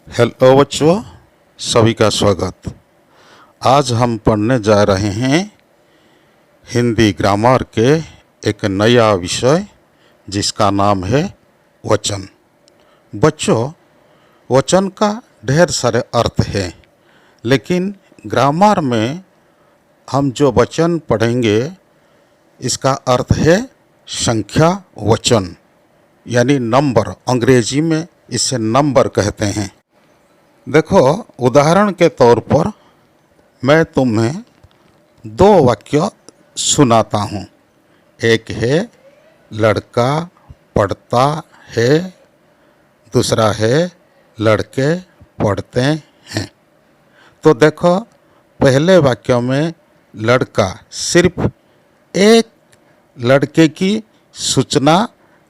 Hello बच्चों, सभी का स्वागत। आज हम पढ़ने जा रहे हैं हिंदी ग्रामर के एक नया विषय जिसका नाम है वचन। बच्चों, वचन का ढेर सारे अर्थ हैं, लेकिन ग्रामर में हम जो वचन पढ़ेंगे इसका अर्थ है संख्या वचन, यानी नंबर। अंग्रेजी में इसे नंबर कहते हैं। देखो, उदाहरण के तौर पर मैं तुम्हें दो वाक्य सुनाता हूँ। एक है लड़का पढ़ता है, दूसरा है लड़के पढ़ते हैं। तो देखो, पहले वाक्य में लड़का सिर्फ एक लड़के की सूचना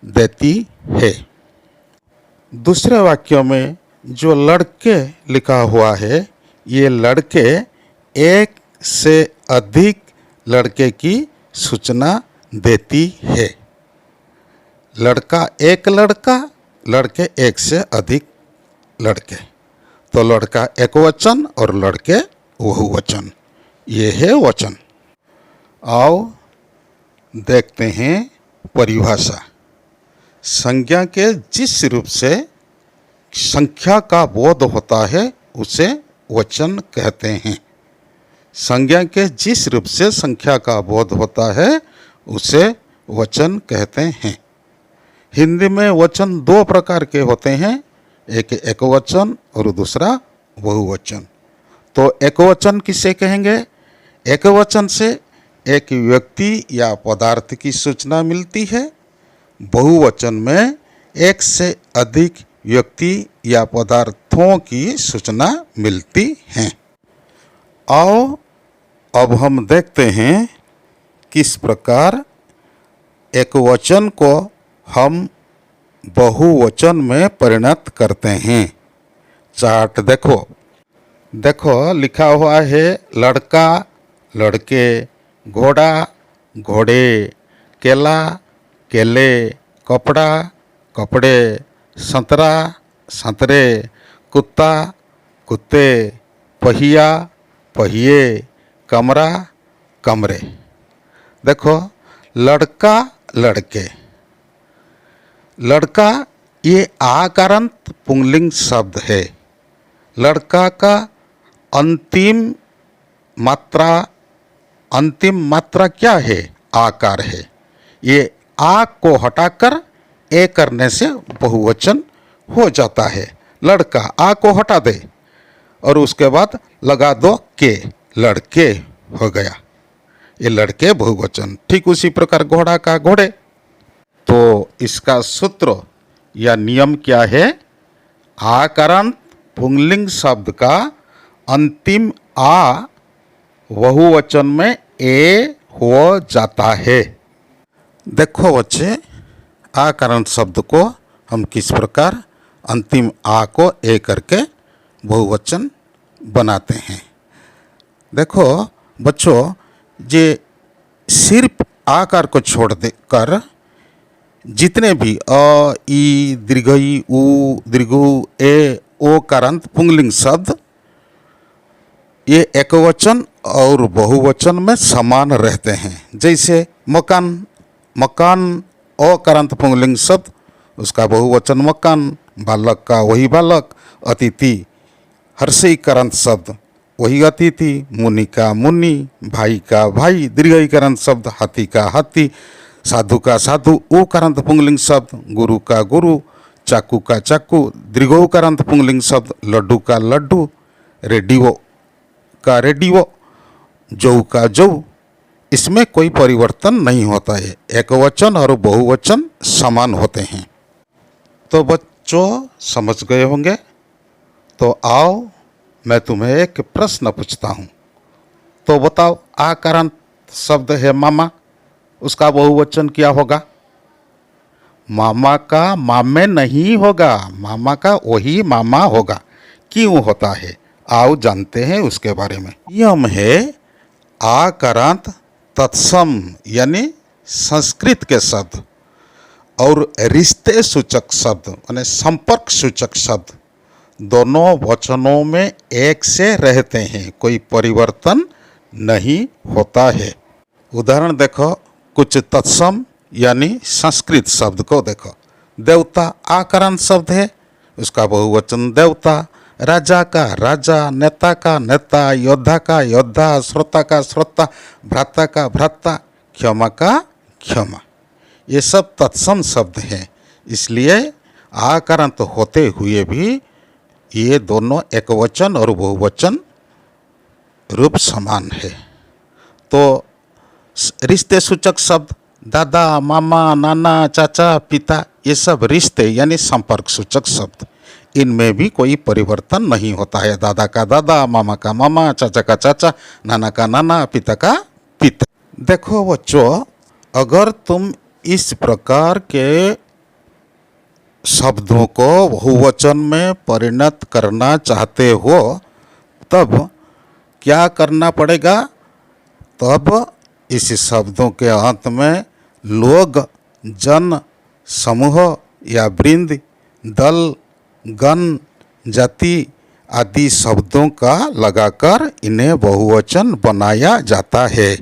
देती है। दूसरे वाक्य में जो लड़के लिखा हुआ है, ये लड़के एक से अधिक लड़के की सूचना देती है। लड़का, लड़के एक से अधिक लड़के। तो लड़का एकवचन और लड़के बहुवचन, ये है वचन। आओ देखते हैं परिभाषा। संज्ञा के जिस रूप से संख्या का बोध होता है उसे वचन कहते हैं। संज्ञा के जिस रूप से संख्या का बोध होता है उसे वचन कहते हैं। हिंदी में वचन दो प्रकार के होते हैं, एक एकवचन और दूसरा बहुवचन। तो एकवचन किसे कहेंगे? एकवचन से एक व्यक्ति या पदार्थ की सूचना मिलती है। बहुवचन में एक से अधिक व्यक्ति या पदार्थों की सूचना मिलती है। आओ अब हम देखते हैं किस प्रकार एकवचन को हम बहुवचन में परिणत करते हैं। चार्ट देखो लिखा हुआ है लड़का लड़के, घोड़ा घोड़े, केला केले, कपड़ा कपड़े, संतरा संतरे, कुत्ता कुत्ते, पहिया पहिए, कमरा कमरे। देखो, लड़का लड़के, लड़का ये आकारांत पुंलिंग शब्द है। लड़का का अंतिम मात्रा क्या है? आकार है। ये आ को हटाकर ए करने से बहुवचन हो जाता है। लड़का, आ को हटा दे और उसके बाद लगा दो के, लड़के हो गया। ये लड़के बहुवचन। ठीक उसी प्रकार घोड़ा का घोड़े। तो इसका सूत्र या नियम क्या है? आकारांत पुंलिंग शब्द का अंतिम आ बहुवचन में ए हो जाता है। देखो बच्चे, आकारांत शब्द को हम किस प्रकार अंतिम आ को ए करके बहुवचन बनाते हैं। देखो बच्चों, जे सिर्फ आकार को छोड़ देकर जितने भी अ, ई, दीर्घ ई, उ, दीर्घ उ, ए, ओ कारांत पुंलिंग शब्द ये एकवचन और बहुवचन में समान रहते हैं। जैसे मकान, मकान अकारांत पुंलिंग शब्द, उसका बहुवचन मकान, बालक का वही बालक, अतिथि हर्षईकारांत शब्द वही अतिथि, मुनि का मुनि, भाई का भाई दीर्घईकारांत शब्द, हाथी का हाथी, साधु का साधु उकारांत पुंलिंग शब्द, गुरु का गुरु, चाकू का चाकू दीर्घोकारांत पुंलिंग शब्द, लड्डू का लड्डू, रेडियो का रेडियो, जौ का जौ। इसमें कोई परिवर्तन नहीं होता है। एकवचन और बहुवचन समान होते हैं। तो बच्चों समझ गए होंगे। तो आओ मैं तुम्हें एक प्रश्न पूछता हूँ। तो बताओ, आकारांत शब्द है मामा, उसका बहुवचन क्या होगा? मामा का मामे नहीं होगा, मामा का वही मामा होगा। क्यों होता है? आओ जानते हैं उसके बारे में। नियम है आकारांत तत्सम यानी संस्कृत के शब्द और रिश्ते सूचक शब्द यानी संपर्क सूचक शब्द दोनों वचनों में एक से रहते हैं, कोई परिवर्तन नहीं होता है। उदाहरण देखो, कुछ तत्सम यानी संस्कृत शब्द को देखो। देवता आकरण शब्द है, उसका बहुवचन देवता। राजा का राजा, नेता का नेता, योद्धा का योद्धा, श्रोता का श्रोता, भ्राता का भ्राता, क्षमा का क्षमा। ये सब तत्सम शब्द हैं, इसलिए आकरण तो होते हुए भी ये दोनों एकवचन और बहुवचन रूप समान है। तो रिश्ते सूचक शब्द दादा, मामा, नाना, चाचा, पिता, ये सब रिश्ते यानी संपर्क सूचक शब्द, इनमें भी कोई परिवर्तन नहीं होता है। दादा का दादा, मामा का मामा, चाचा का चाचा, नाना का नाना, पिता का पिता। देखो बच्चों, अगर तुम इस प्रकार के शब्दों को बहुवचन में परिणत करना चाहते हो तब क्या करना पड़ेगा? तब इस शब्दों के अंत में लोग, जन, समूह या वृंद, दल, गण, जाति आदि शब्दों का लगाकर इन्हें बहुवचन बनाया जाता है।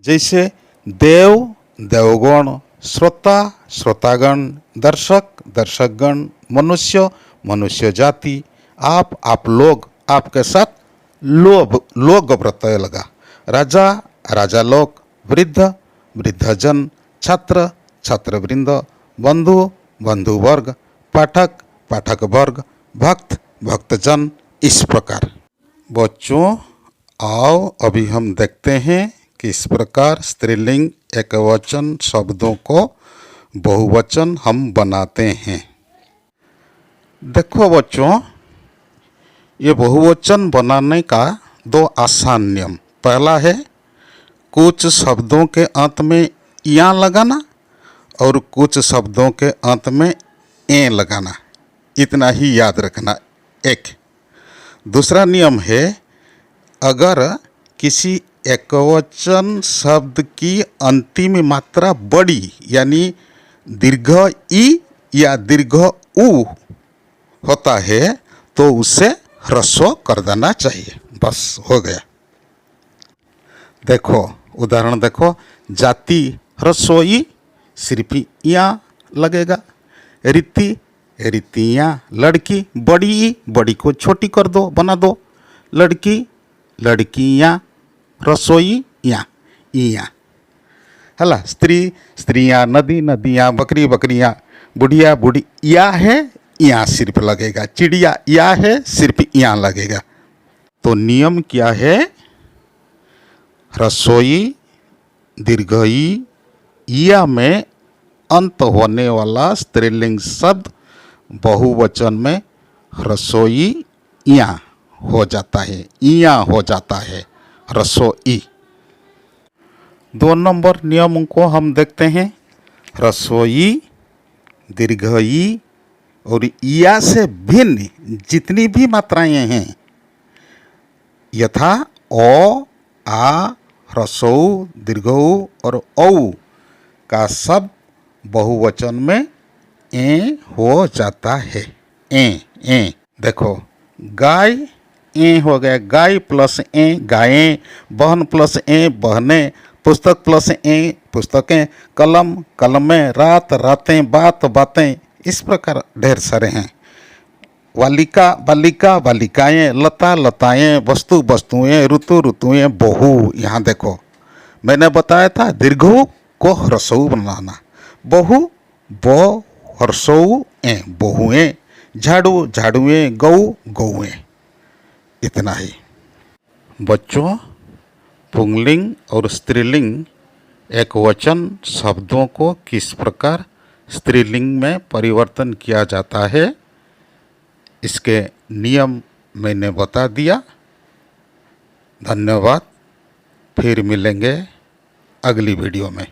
जैसे देव, देवगण, श्रोता, श्रोतागण, दर्शक, दर्शकगण, मनुष्य, मनुष्य जाति, आप लोग, आपके साथ लोग प्रत्यय लगा। राजा, राजा लोग, वृद्ध, वृद्धजन, छात्र, छात्रवृंद, बंधु, बंधु वर्ग, पाठक, पाठक वर्ग, भक्त, भक्तजन, इस प्रकार। बच्चों, आओ अभी हम देखते हैं किस प्रकार स्त्रीलिंग एकवचन शब्दों को बहुवचन हम बनाते हैं। देखो बच्चों, ये बहुवचन बनाने का दो आसान नियम। पहला है कुछ शब्दों के अंत में या लगाना और कुछ शब्दों के अंत में ए लगाना, इतना ही याद रखना। एक दूसरा नियम है, अगर किसी एकवचन शब्द की अंतिम मात्रा बड़ी यानी दीर्घ ई या दीर्घ उ होता है तो उसे ह्रस्व कर देना चाहिए, बस हो गया। देखो उदाहरण देखो, जाति ह्रस्व सिर्फ यहाँ लगेगा। रीति, रीतियाँ। लड़की, बड़ी, बड़ी को छोटी कर दो, बना दो। लड़की, लड़कियाँ, रसोई यहाँ, हला। स्त्री, स्त्रियाँ। नदी, नदियाँ। बकरी, बकरियाँ। बुढ़िया, बुढ़ी, या है यहाँ सिर्फ लगेगा। चिड़िया, या है सिर्फ यहाँ लगेगा। तो नियम क्या है? रसोई, दीर्घई, या में अंत होने वाला स्त्रीलिंग शब्द बहुवचन में रसोई या हो जाता है, या हो जाता है, रसोई। 2 नंबर नियम को हम देखते हैं। रसोई, दीर्घई और या से भिन्न जितनी भी मात्राएं हैं, यथा ओ, आ, ह्रस्व, दीर्घऊ और औ का शब्द बहुवचन में ए हो जाता है। ए देखो, गाय ए हो गया, गाय प्लस ए गायें। बहन प्लस ए बहनें। पुस्तक प्लस ए पुस्तकें। कलम कलमें। रात रातें। बात बातें। इस प्रकार ढेर सारे हैं। बालिका बालिका बालिकाएं। लता लताएं। वस्तु वस्तुएं। ऋतु ऋतुएं। बहु, यहाँ देखो मैंने बताया था दीर्घऊ को ह्रस्व बनाना। बहु, ब ह्रस्व ए, बहुएं। झाड़ू झाड़ुएं। गऊ गौएं। इतना ही। बच्चों, पुंगलिंग और स्त्रीलिंग एकवचन शब्दों को किस प्रकार स्त्रीलिंग में परिवर्तन किया जाता है, इसके नियम मैंने बता दिया। धन्यवाद। फिर मिलेंगे अगली वीडियो में।